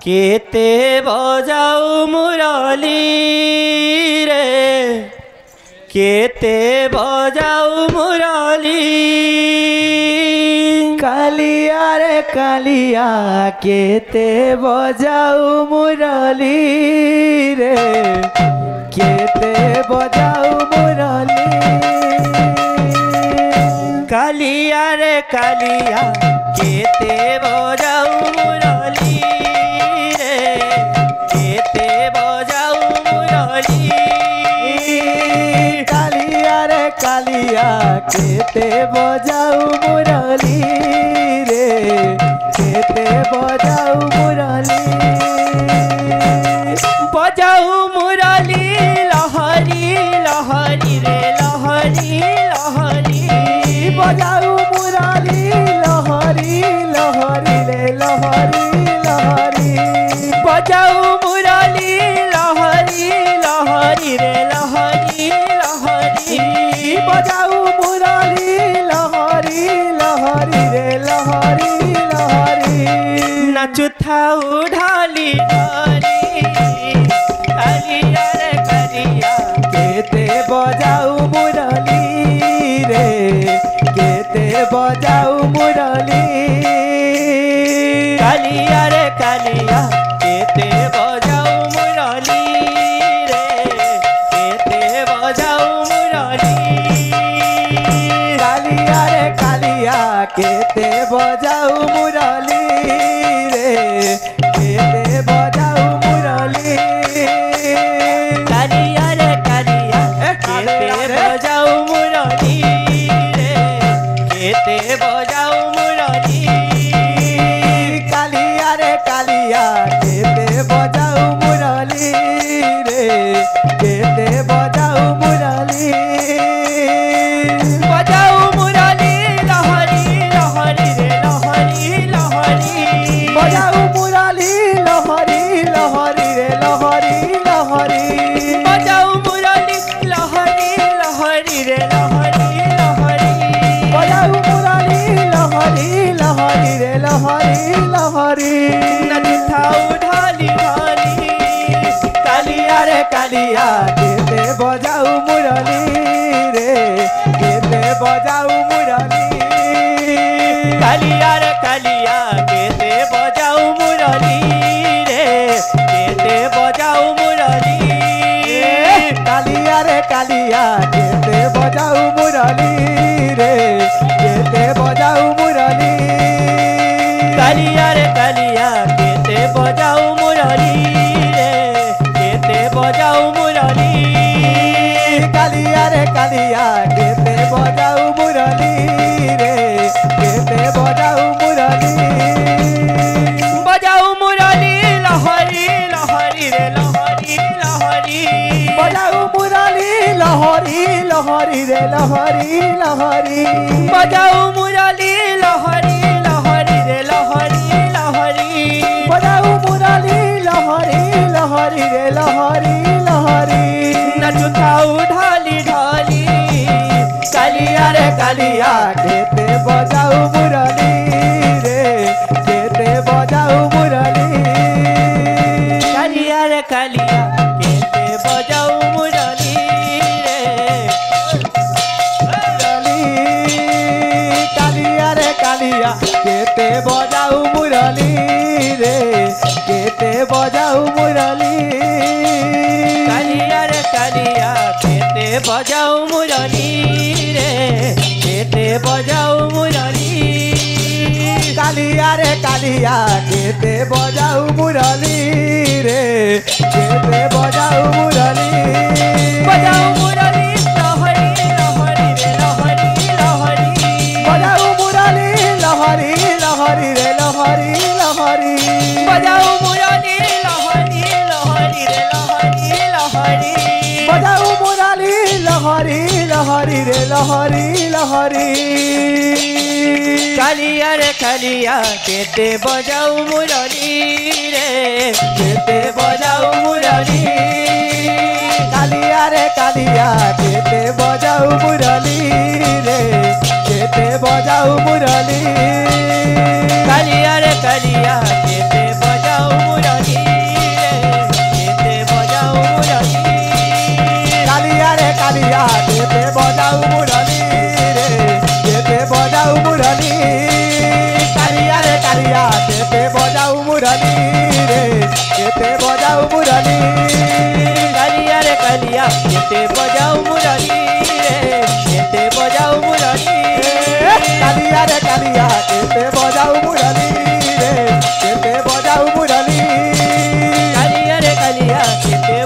केते बजाऊ मुरली रे केते बजाऊ मुरली कालिया रे कालिया केते बजाऊ मुरली रे केते बजाऊ मुरली कालिया रे कालिया केते बजाऊ मुरली रे केते बजाऊ मुरली कालिया रे कालिया केते बजाऊ मुरली रे केते बजाऊ मुरली बजाऊ मुरली लहरी लहरी रे लहरी लहरी बजाऊ मुरली लहरी लहरी रे लहरी लहरी बजाऊ मुरली लहरी लहरी रे लहरी लहरी बजाऊ मुरली लहरी लहरी रे लहरी लहरी नाचु थाऊ ढाली ढाली कालिया रे कालिया केते बजाऊ मुरली रे केते बजाऊ मुरली कालिया रे कालिया केते बजाऊ मुरली रे केते बजाऊ मुरली कालिया रे कालिया केते बजाऊ मुरली रे केते बजाऊ मुरली कालिया रे कालिया केते बजाऊ मुरली रे केते बजाऊ मुरली कालिया रे कालिया केते बजाऊ मुरली रे केते बजाऊ मुरली बजाऊ मुरली लहरी लहरी रे लहरी लहरी बजाऊ मुरली लहरी लहरी रे लहरी लहरी बजाऊ मुरली लहरी लहरी रे लहरी लहरी बजाऊ मुरली लहरी लहरी रे लहरी लहरी नचाऊ ढाली ढाली कालिया रे कालिया केते बजाऊ मुरली रे केते बजाऊ मुरली कालिया रे कालिया केते बजाऊ मुरली रे केते बजाऊ मुरली कालिया रे कालिया केते बजाऊ मुरली रे केते बजाऊ मुरली कालिया रे कालिया केते बजाऊ मुरली रे केते बजाऊ मुरली कालिया रे कालिया केते बजाऊ मुरली रे केते बजाऊ मुरली बजाऊ मुरली लहरी लहरी रे लहरी लहरी बजाऊ मुरली लहरी लहरी रे लहरी लहरी बजाऊ मुरली लहरी लहरी रे लहरी लहरी बजाऊ मुरली लहरी लहरी रे लहरी लहरी नचु थाऊ ढाली ढाली कालिया रे कालिया केते बजाऊ मुरली रे केते बजाऊ मुरली कालिया रे कालिया केते बजाऊ मुरली रे कालिया रे कालिया केते बजाऊ मुरली रे केते बजाऊ मुरली कालिया रे कालिया केते बजाऊ मुरली रे केते बजाऊ मुरली कालिया रे कालिया केते बजाऊ मुरली रे केते बजाऊ मुरली बजाऊ मुरली लहरी लहरी रे लहरी लहरी बजाऊ मुरली लहरी लहरी रे लहरी लहरी बजाऊ मुरली लहरी लहरी रे लहरी लहरी बजाऊ मुरली लहरी लहरी रे लहरी लहरी कालिया रे कालिया केते बजाऊ मुरली रे केते बजाऊ मुरली कालिया रे कालिया केते बजाऊ मुरली रे केते बजाऊ मुरली कालिया रे कालिया केते बजाऊ বজাও মুরলি কালিয়া রে কালিয়া কেতে বজাও মুরলি রে কেতে বজাও মুরলি কালিয়া রে কালিয়া কেতে বজাও মুরলি রে কেতে বজাও মুরলি কালিয়া রে কালিয়া কেতে বজাও মুরলি রে কেতে বজাও মুরলি কালিয়া রে কালিয়া কেতে